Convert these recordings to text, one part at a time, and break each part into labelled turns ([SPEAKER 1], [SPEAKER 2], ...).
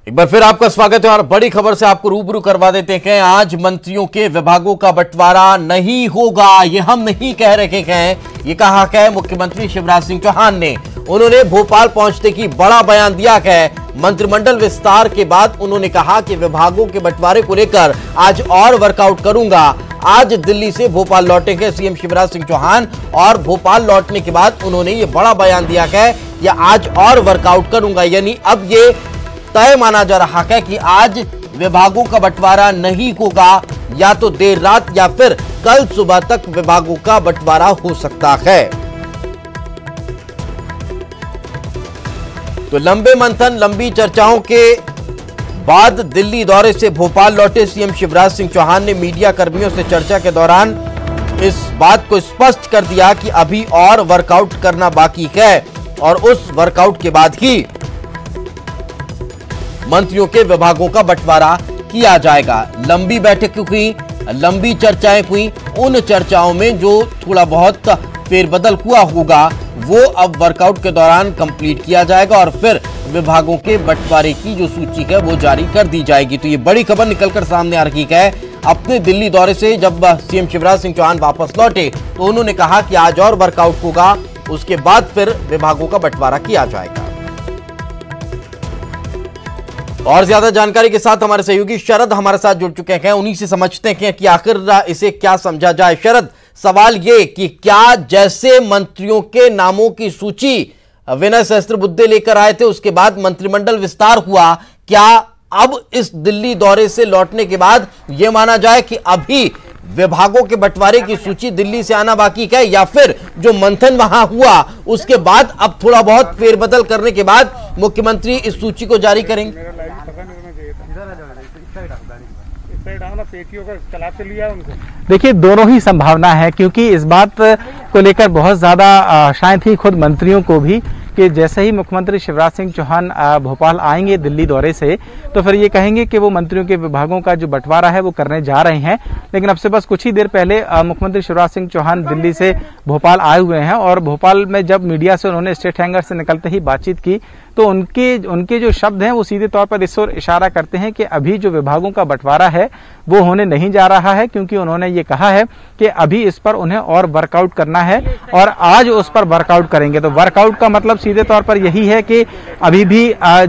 [SPEAKER 1] एक बार फिर आपका स्वागत है और बड़ी खबर से आपको रूबरू करवा देते हैं। आज मंत्रियों के विभागों का बंटवारा नहीं होगा, ये हम नहीं कह रहे हैं, ये कहा है मुख्यमंत्री शिवराज सिंह चौहान ने। उन्होंने भोपाल पहुंचते की बड़ा बयान दिया है। मंत्रिमंडल विस्तार के बाद उन्होंने कहा कि विभागों के बंटवारे को लेकर आज और वर्कआउट करूंगा। आज दिल्ली से भोपाल लौटेंगे सीएम शिवराज सिंह चौहान और भोपाल लौटने के बाद उन्होंने ये बड़ा बयान दिया है कि आज और वर्कआउट करूंगा। यानी अब ये तय माना जा रहा है कि आज विभागों का बंटवारा नहीं होगा, या तो देर रात या फिर कल सुबह तक विभागों का बंटवारा हो सकता है। तो लंबे मंथन, लंबी चर्चाओं के बाद दिल्ली दौरे से भोपाल लौटे सीएम शिवराज सिंह चौहान ने मीडिया कर्मियों से चर्चा के दौरान इस बात को स्पष्ट कर दिया कि अभी और वर्कआउट करना बाकी है और उस वर्कआउट के बाद ही मंत्रियों के विभागों का बंटवारा किया जाएगा। लंबी बैठक हुई, लंबी चर्चाएं हुई, उन चर्चाओं में जो थोड़ा बहुत फेरबदल हुआ होगा वो अब वर्कआउट के दौरान कंप्लीट किया जाएगा और फिर विभागों के बंटवारे की जो सूची है वो जारी कर दी जाएगी। तो ये बड़ी खबर निकलकर सामने आ रही है। अपने दिल्ली दौरे से जब सीएम शिवराज सिंह चौहान वापस लौटे तो उन्होंने कहा कि आज और वर्कआउट होगा, उसके बाद फिर विभागों का बंटवारा किया जाएगा। और ज्यादा जानकारी के साथ हमारे सहयोगी शरद हमारे साथ जुड़ चुके हैं, उन्हीं से समझते हैं कि आखिर इसे क्या समझा जाए। शरद, सवाल ये कि क्या जैसे मंत्रियों के नामों की सूची विनय सहस्त्रबुद्धे लेकर आए थे, उसके बाद मंत्रिमंडल विस्तार हुआ, क्या अब इस दिल्ली दौरे से लौटने के बाद यह माना जाए कि अभी विभागों के बंटवारे की सूची दिल्ली से आना बाकी है, या फिर जो मंथन वहां हुआ उसके बाद अब थोड़ा बहुत फेरबदल करने के बाद मुख्यमंत्री इस सूची को जारी करेंगे?
[SPEAKER 2] देखिए, दोनों ही संभावना है, क्योंकि इस बात को लेकर बहुत ज्यादा शायद ही खुद मंत्रियों को भी कि जैसे ही मुख्यमंत्री शिवराज सिंह चौहान भोपाल आएंगे दिल्ली दौरे से तो फिर ये कहेंगे कि वो मंत्रियों के विभागों का जो बंटवारा है वो करने जा रहे हैं। लेकिन अब से बस कुछ ही देर पहले मुख्यमंत्री शिवराज सिंह चौहान दिल्ली से भोपाल आए हुए हैं और भोपाल में जब मीडिया से उन्होंने स्टेट हैंगर से निकलते ही बातचीत की तो उनके जो शब्द हैं वो सीधे तौर पर इस ओर इशारा करते हैं कि अभी जो विभागों का बंटवारा है वो होने नहीं जा रहा है, क्योंकि उन्होंने ये कहा है कि अभी इस पर उन्हें और वर्कआउट करना है और आज उस पर वर्कआउट करेंगे। तो वर्कआउट का मतलब सीधे तौर पर यही है कि अभी भी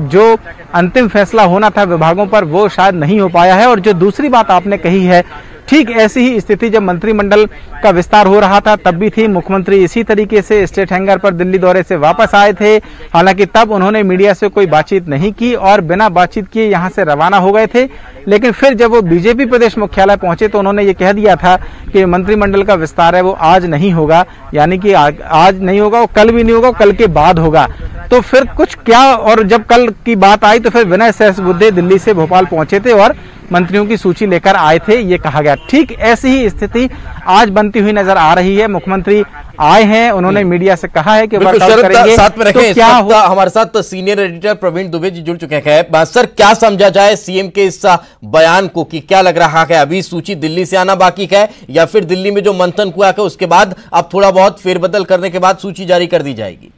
[SPEAKER 2] जो अंतिम फैसला होना था विभागों पर वो शायद नहीं हो पाया है। और जो दूसरी बात आपने कही है, ठीक ऐसी ही स्थिति जब मंत्रिमंडल का विस्तार हो रहा था तब भी थी। मुख्यमंत्री इसी तरीके से स्टेट हैंगर पर दिल्ली दौरे से वापस आए थे, हालांकि तब उन्होंने मीडिया से कोई बातचीत नहीं की और बिना बातचीत किए यहां से रवाना हो गए थे। लेकिन फिर जब वो बीजेपी प्रदेश मुख्यालय पहुंचे तो उन्होंने ये कह दिया था कि मंत्रिमंडल का विस्तार है वो आज नहीं होगा, यानी कि आज नहीं होगा, वो कल भी नहीं होगा, कल के बाद होगा। तो फिर कुछ क्या, और जब कल की बात आई तो फिर विनय सहस्त्रबुद्धे दिल्ली से भोपाल पहुंचे थे और मंत्रियों की सूची लेकर आए थे, ये कहा गया। ठीक ऐसी ही स्थिति आज बनती हुई नजर आ रही है। मुख्यमंत्री आए हैं, उन्होंने मीडिया से कहा है कि वर्कआउट करेंगे।
[SPEAKER 1] साथ में रखें,
[SPEAKER 2] तो क्या
[SPEAKER 1] हमारे साथ सीनियर एडिटर प्रवीण दुबे जी जुड़ चुके हैं। सर, क्या समझा जाए सीएम के इस बयान को कि क्या लग रहा है, अभी सूची दिल्ली से आना बाकी है या फिर दिल्ली में जो मंथन हुआ है उसके बाद अब थोड़ा बहुत फेरबदल करने के बाद सूची जारी कर दी जाएगी?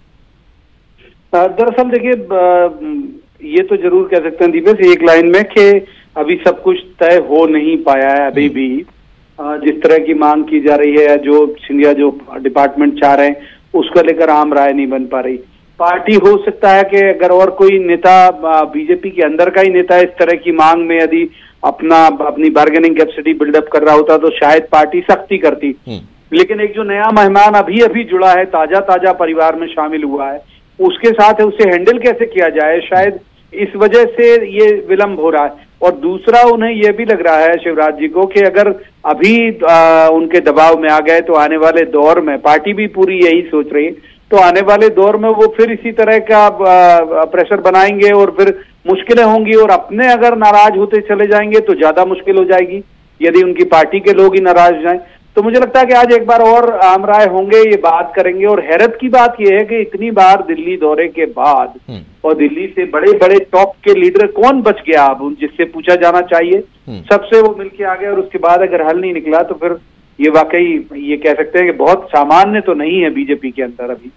[SPEAKER 3] दरअसल देखिए, ये तो जरूर कह सकते हैं दीपेश एक लाइन में कि अभी सब कुछ तय हो नहीं पाया है। अभी भी जिस तरह की मांग की जा रही है, जो सिंधिया जो डिपार्टमेंट चाह रहे हैं उसको लेकर आम राय नहीं बन पा रही। पार्टी हो सकता है कि अगर और कोई नेता बीजेपी के अंदर का ही नेता इस तरह की मांग में यदि अपनी बार्गेनिंग कैपेसिटी बिल्डअप कर रहा होता तो शायद पार्टी सख्ती करती। लेकिन एक जो नया मेहमान अभी अभी जुड़ा है, ताजा परिवार में शामिल हुआ है, उसके साथ उसे हैंडल कैसे किया जाए, शायद इस वजह से ये विलंब हो रहा है। और दूसरा, उन्हें यह भी लग रहा है शिवराज जी को कि अगर अभी उनके दबाव में आ गए तो आने वाले दौर में, पार्टी भी पूरी यही सोच रही है, तो आने वाले दौर में वो फिर इसी तरह का प्रेशर बनाएंगे और फिर मुश्किलें होंगी। और अपने अगर नाराज होते चले जाएंगे तो ज्यादा मुश्किल हो जाएगी यदि उनकी पार्टी के लोग ही नाराज हो जाएं। तो मुझे लगता है कि आज एक बार और आम राय होंगे, ये बात करेंगे। और हैरत की बात यह है कि इतनी बार दिल्ली दौरे के बाद और दिल्ली से बड़े बड़े टॉप के लीडर कौन बच गया अब जिससे पूछा जाना चाहिए, सबसे वो मिलके आ गए और उसके बाद अगर हल नहीं निकला तो फिर ये वाकई ये कह सकते हैं कि बहुत सामान्य तो नहीं है बीजेपी के अंदर अभी।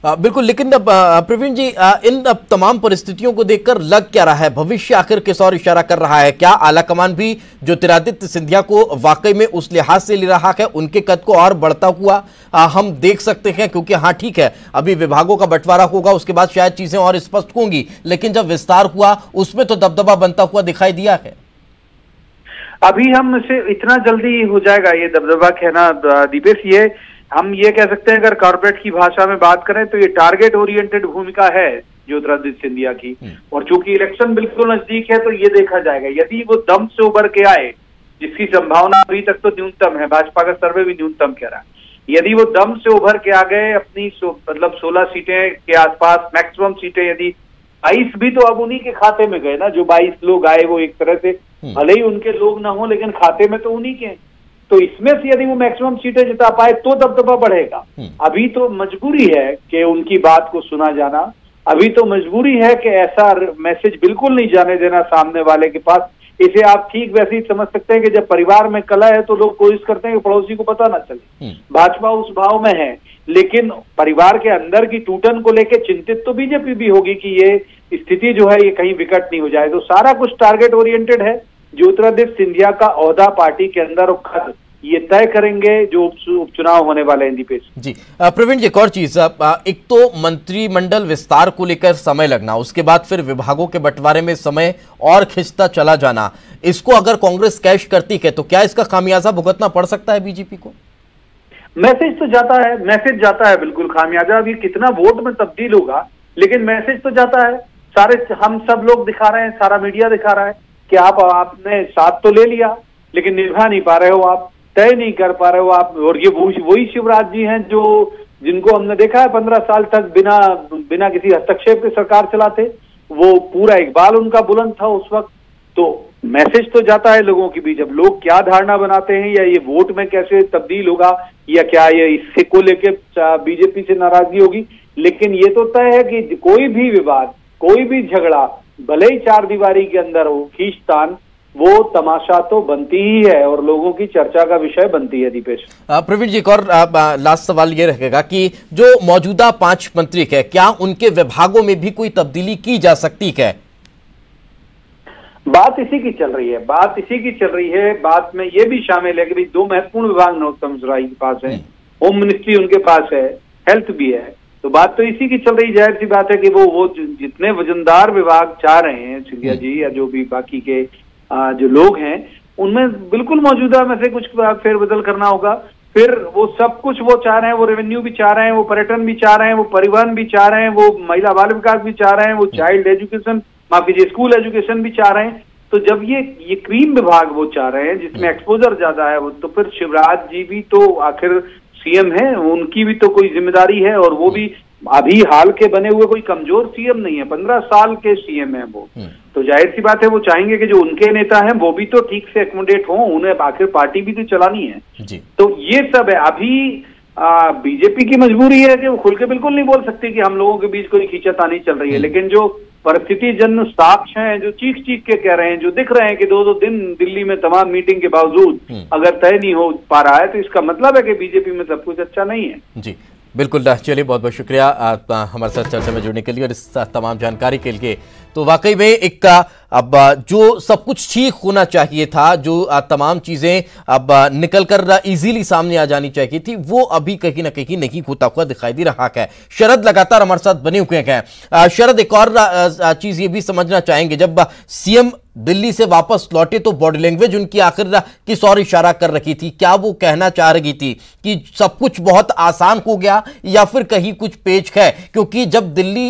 [SPEAKER 1] बिल्कुल, लेकिन अब प्रवीण जी, इन अब तमाम परिस्थितियों को देखकर लग क्या रहा है, भविष्य आखिर किस ओर इशारा कर रहा है? क्या आलाकमान भी ज्योतिरादित्य सिंधिया को वाकई में उस लिहाज से ले रहा है, उनके कद को और बढ़ता हुआ हम देख सकते हैं? क्योंकि हाँ ठीक है, अभी विभागों का बंटवारा होगा, उसके बाद शायद चीजें और स्पष्ट होंगी, लेकिन जब विस्तार हुआ उसमें तो दबदबा बनता हुआ दिखाई दिया है।
[SPEAKER 3] अभी हम से इतना जल्दी हो जाएगा ये दबदबा कहना दीपेश, ये हम ये कह सकते हैं, अगर कॉर्पोरेट की भाषा में बात करें तो ये टारगेट ओरिएंटेड भूमिका है ज्योतिरादित्य सिंधिया की। और चूंकि इलेक्शन बिल्कुल नजदीक है तो ये देखा जाएगा, यदि वो दम से उभर के आए, जिसकी संभावना अभी तक तो न्यूनतम है, भाजपा का सर्वे भी न्यूनतम कह रहा है, यदि वो दम से उभर के आ गए अपनी मतलब 16 सीटें के आसपास, मैक्सिमम सीटें, यदि 22 भी तो अब उन्हीं के खाते में गए ना, जो 22 लोग आए वो एक तरह से भले ही उनके लोग ना हो लेकिन खाते में तो उन्हीं के, तो इसमें से यदि वो मैक्सिमम सीटें जिता पाए तो दबदबा बढ़ेगा। अभी तो मजबूरी है कि उनकी बात को सुना जाना, अभी तो मजबूरी है कि ऐसा मैसेज बिल्कुल नहीं जाने देना सामने वाले के पास। इसे आप ठीक वैसे ही समझ सकते हैं कि जब परिवार में कलह है तो लोग कोशिश करते हैं कि पड़ोसी को पता ना चले। भाजपा उस भाव में है, लेकिन परिवार के अंदर की टूटन को लेकर चिंतित तो बीजेपी भी होगी कि ये स्थिति जो है ये कहीं विकट नहीं हो जाए। तो सारा कुछ टारगेट ओरिएंटेड है। ज्योतिरादित्य सिंधिया का ओहदा पार्टी के अंदर और ये तय करेंगे जो उपचुनाव होने वाले हैं। दीपेश
[SPEAKER 1] जी, प्रवीण जी, एक और चीज, एक तो मंत्रिमंडल विस्तार को लेकर समय लगना, उसके बाद फिर विभागों के बंटवारे में समय और खिंचता चला जाना, इसको अगर कांग्रेस कैश करती है तो क्या इसका खामियाजा भुगतना पड़ सकता है बीजेपी को?
[SPEAKER 3] मैसेज तो जाता है, मैसेज जाता है बिल्कुल। खामियाजा अभी कितना वोट में तब्दील होगा, लेकिन मैसेज तो जाता है। सारे हम सब लोग दिखा रहे हैं, सारा मीडिया दिखा रहा है कि आपने साथ तो ले लिया लेकिन निभा नहीं पा रहे हो, आप तय नहीं कर पा रहे हो आप। और ये वही शिवराज जी हैं जो जिनको हमने देखा है 15 साल तक बिना किसी हस्तक्षेप के सरकार चलाते। वो पूरा इकबाल उनका बुलंद था उस वक्त। तो मैसेज तो जाता है लोगों के बीच। अब लोग क्या धारणा बनाते हैं या ये वोट में कैसे तब्दील होगा या क्या ये इससे को लेके बीजेपी से नाराजगी होगी, लेकिन ये तो तय है कि कोई भी विवाद, कोई भी झगड़ा, भले ही 4 दीवारी के अंदर हो, खींचतान, वो तमाशा तो बनती ही है और लोगों की चर्चा का विषय बनती है। दीपेश,
[SPEAKER 1] प्रवीण जी, एक और लास्ट सवाल ये रहेगा कि जो मौजूदा 5 मंत्री है, क्या उनके विभागों में भी कोई तब्दीली की जा सकती है?
[SPEAKER 3] बात इसी की चल रही है। बात में ये भी शामिल है कि भाई 2 महत्वपूर्ण विभाग नरोत्तम मिश्रा के पास है, होम मिनिस्ट्री उनके पास है, हेल्थ भी है। तो बात तो इसी की चल रही। जाहिर सी बात है कि वो जितने वजनदार विभाग चाह रहे हैं सिंधिया जी या जो भी बाकी के जो लोग हैं, उनमें बिल्कुल मौजूदा में से कुछ फेरबदल करना होगा। फिर वो सब कुछ वो चाह रहे हैं, वो रेवेन्यू भी चाह रहे हैं, वो पर्यटन भी चाह रहे हैं, वो परिवहन भी चाह रहे हैं, वो महिला बाल विकास भी चाह रहे हैं, वो चाइल्ड एजुकेशन, माफ कीजिए, स्कूल एजुकेशन भी चाह रहे हैं। तो जब ये क्रीम विभाग वो चाह रहे हैं जिसमें एक्सपोजर ज्यादा है, वो तो फिर शिवराज जी भी तो आखिर सीएम है, उनकी भी तो कोई जिम्मेदारी है। और वो भी अभी हाल के बने हुए कोई कमजोर सीएम नहीं है, 15 साल के सीएम है वो। तो जाहिर सी बात है वो चाहेंगे कि जो उनके नेता हैं वो भी तो ठीक से एकोमोडेट हों, उन्हें आखिर पार्टी भी तो चलानी है जी। तो ये सब है। अभी बीजेपी की मजबूरी है कि वो खुल के बिल्कुल नहीं बोल सकती कि हम लोगों के बीच कोई खींचातानी चल रही है, लेकिन जो परिस्थिति जन साक्ष्य हैं, जो चीख के कह रहे हैं, जो दिख रहे हैं कि 2-2 दिन दिल्ली में तमाम मीटिंग के बावजूद अगर तय नहीं हो पा रहा है, तो इसका मतलब है कि बीजेपी में सब कुछ अच्छा नहीं है
[SPEAKER 1] जी। बिल्कुल, चलिए, बहुत बहुत शुक्रिया हमारे साथ चर्चा में जुड़ने के लिए और इस तमाम जानकारी के लिए। तो वाकई में एक अब जो सब कुछ ठीक होना चाहिए था, जो तमाम चीजें अब निकल कर इजीली सामने आ जानी चाहिए थी, वो अभी कहीं ना कहीं नहीं होता हुआ दिखाई दे रहा है। शरद लगातार हमारे साथ बने हुए हैं। शरद, एक और चीज ये भी समझना चाहेंगे, जब सीएम दिल्ली से वापस लौटे तो बॉडी लैंग्वेज उनकी आखिर किस और इशारा कर रही थी? क्या वो कहना चाह रही थी कि सब कुछ बहुत आसान हो गया या फिर कहीं कुछ पेच है? क्योंकि जब दिल्ली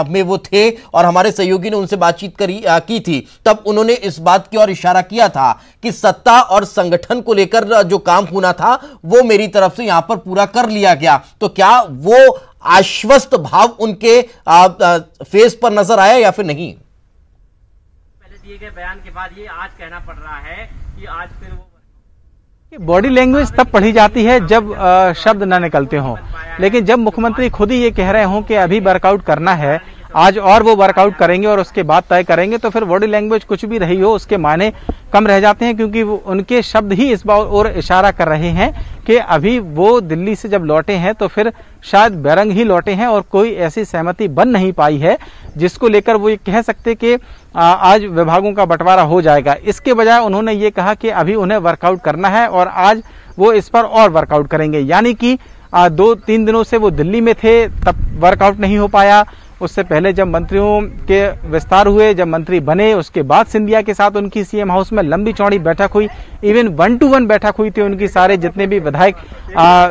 [SPEAKER 1] में वो थे और हमारे सहयोगी ने उनसे बातचीत की थी, तब उन्होंने इस बात की ओर इशारा किया था कि सत्ता और संगठन को लेकर जो काम होना था वो मेरी तरफ से यहां पर पूरा कर लिया गया। तो क्या वो आश्वस्त भाव उनके फेस पर नजर आया या फिर नहीं?
[SPEAKER 4] दिए गए बयान के बाद ये आज कहना पड़ रहा है कि आज फिर वो
[SPEAKER 2] बॉडी लैंग्वेज तब पढ़ी जाती है जब शब्द न निकलते हों, लेकिन जब मुख्यमंत्री खुद ही ये कह रहे हों कि अभी वर्कआउट करना है आज और वो वर्कआउट करेंगे और उसके बाद तय करेंगे, तो फिर बॉडी लैंग्वेज कुछ भी रही हो उसके मायने कम रह जाते हैं, क्योंकि वो उनके शब्द ही इस बात और इशारा कर रहे हैं कि अभी वो दिल्ली से जब लौटे हैं तो फिर शायद बेरंग ही लौटे हैं और कोई ऐसी सहमति बन नहीं पाई है जिसको लेकर वो ये कह सकते कि आज विभागों का बंटवारा हो जाएगा। इसके बजाय उन्होंने ये कहा कि अभी उन्हें वर्कआउट करना है और आज वो इस पर और वर्कआउट करेंगे। यानी कि 2-3 दिनों से वो दिल्ली में थे, तब वर्कआउट नहीं हो पाया। उससे पहले जब मंत्रियों के विस्तार हुए, जब मंत्री बने, उसके बाद सिंधिया के साथ उनकी सीएम हाउस में लंबी चौड़ी बैठक हुई, इवन 1-to-1 बैठक हुई थी उनकी। सारे जितने भी विधायक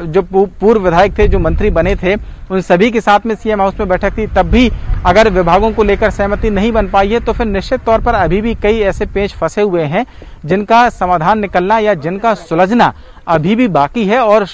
[SPEAKER 2] जो पूर्व विधायक थे, जो मंत्री बने थे, उन सभी के साथ में सीएम हाउस में बैठक थी। तब भी अगर विभागों को लेकर सहमति नहीं बन पाई है तो फिर निश्चित तौर पर अभी भी कई ऐसे पेच फंसे हुए हैं जिनका समाधान निकलना या जिनका सुलझना अभी भी बाकी है। और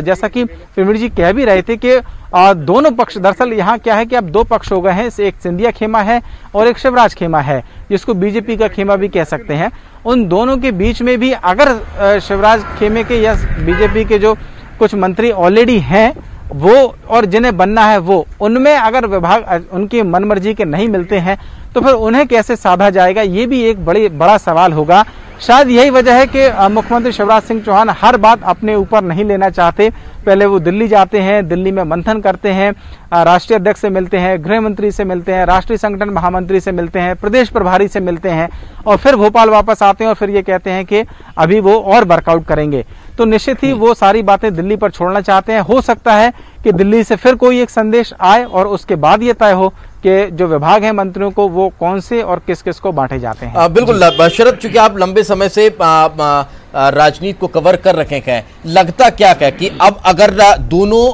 [SPEAKER 2] जैसा कि प्रवीण जी कह भी रहे थे कि दोनों पक्ष, दरअसल यहाँ क्या है कि अब 2 पक्ष हो गए हैं, एक सिंधिया खेमा है और एक शिवराज खेमा है, जिसको बीजेपी का खेमा भी कह सकते हैं। उन दोनों के बीच में भी अगर शिवराज खेमे के या बीजेपी के जो कुछ मंत्री ऑलरेडी हैं वो और जिन्हें बनना है वो, उनमें अगर विभाग उनकी मनमर्जी के नहीं मिलते हैं तो फिर उन्हें कैसे साधा जाएगा, ये भी एक बड़ा सवाल होगा। शायद यही वजह है कि मुख्यमंत्री शिवराज सिंह चौहान हर बात अपने ऊपर नहीं लेना चाहते। पहले वो दिल्ली जाते हैं, दिल्ली में मंथन करते हैं, राष्ट्रीय अध्यक्ष से मिलते हैं, गृह मंत्री से मिलते हैं, राष्ट्रीय संगठन महामंत्री से मिलते हैं, प्रदेश प्रभारी से मिलते हैं और फिर भोपाल वापस आते हैं और फिर ये कहते हैं कि अभी वो और वर्कआउट करेंगे। तो निश्चित ही वो सारी बातें दिल्ली पर छोड़ना चाहते हैं। हो सकता है कि दिल्ली से फिर कोई एक संदेश आए और उसके बाद ये तय हो कि जो विभाग है मंत्रियों को वो कौन से और किस किस को बांटे जाते हैं।
[SPEAKER 1] बिल्कुल शरद, चूंकि आप लंबे समय से राजनीति को कवर कर रखे हैं, लगता क्या कि अब अगर दोनों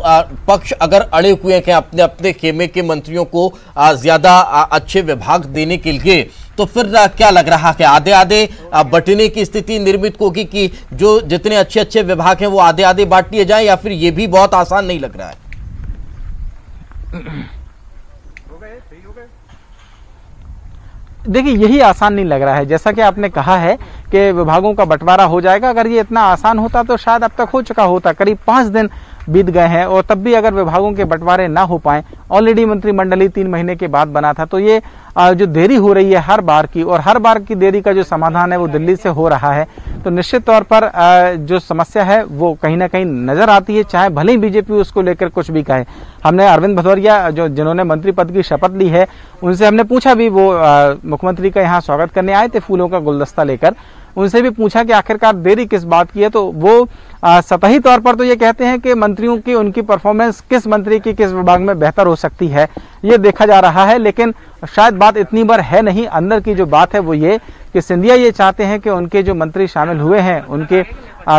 [SPEAKER 1] पक्ष अगर अड़े हुए हैं अपने अपने खेमे के मंत्रियों को ज्यादा अच्छे विभाग देने के लिए, तो फिर क्या लग रहा है कि आधे आधे बंटने की स्थिति निर्मित होगी कि जो जितने अच्छे अच्छे विभाग हैं वो आधे आधे बांट लिए जाएं, या फिर ये भी बहुत आसान नहीं लग रहा है?
[SPEAKER 2] देखिए, यही आसान नहीं लग रहा है। जैसा कि आपने कहा है कि विभागों का बंटवारा हो जाएगा, अगर ये इतना आसान होता तो शायद अब तक हो चुका होता। करीब 5 दिन बीत गए हैं और तब भी अगर विभागों के बंटवारे ना हो पाए, ऑलरेडी मंत्रिमंडली 3 महीने के बाद बना था, तो ये जो देरी हो रही है हर बार की, और हर बार की देरी का जो समाधान है वो दिल्ली से हो रहा है, तो निश्चित तौर पर जो समस्या है वो कहीं ना कहीं नजर आती है, चाहे भले ही बीजेपी उसको लेकर कुछ भी कहे। हमने अरविंद भदौरिया जिन्होंने मंत्री पद की शपथ ली है, उनसे हमने पूछा भी, वो मुख्यमंत्री का यहाँ स्वागत करने आए थे फूलों का गुलदस्ता लेकर, उनसे भी पूछा कि आखिरकार देरी किस बात की है, तो वो सतही तौर पर तो ये कहते हैं कि मंत्रियों की उनकी परफॉर्मेंस किस मंत्री की किस विभाग में बेहतर हो सकती है ये देखा जा रहा है। लेकिन शायद बात इतनी बार है नहीं, अंदर की जो बात है वो ये कि सिंधिया ये चाहते हैं कि उनके जो मंत्री शामिल हुए हैं उनके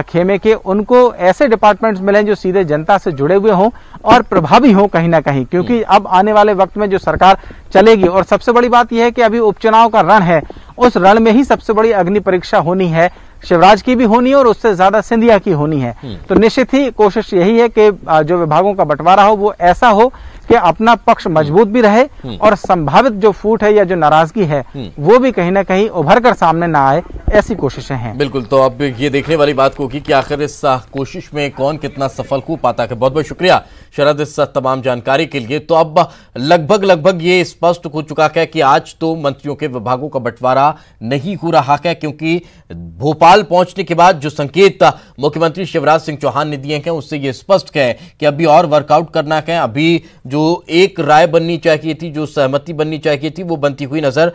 [SPEAKER 2] खेमे के, उनको ऐसे डिपार्टमेंट्स मिलें जो सीधे जनता से जुड़े हुए हों और प्रभावी हों कहीं ना कहीं, क्योंकि अब आने वाले वक्त में जो सरकार चलेगी, और सबसे बड़ी बात यह है कि अभी उपचुनाव का रण है, उस रण में ही सबसे बड़ी अग्नि परीक्षा होनी है, शिवराज की भी होनी है और उससे ज्यादा सिंधिया की होनी है। तो निश्चित ही कोशिश यही है कि जो विभागों का बंटवारा हो वो ऐसा हो कि अपना पक्ष मजबूत भी रहे और संभावित जो फूट है या जो नाराजगी है वो भी कहीं ना कहीं उभर कर सामने ना आए, ऐसी कोशिशें हैं।
[SPEAKER 1] बिल्कुल, तो अब ये देखने वाली बात होगी कि आखिर इस कोशिश में कौन कितना सफल हो पाता है। बहुत बहुत शुक्रिया शरद इस तमाम जानकारी के लिए। तो अब लगभग ये स्पष्ट हो चुका है कि आज तो मंत्रियों के विभागों का बंटवारा नहीं हो रहा है, क्योंकि भोपाल पहुंचने के बाद जो संकेत मुख्यमंत्री शिवराज सिंह चौहान ने दिए हैं उससे ये स्पष्ट है कि अभी और वर्कआउट करना है। अभी जो एक राय बननी चाहिए थी, जो सहमति बननी चाहिए थी, वो बनती हुई नजर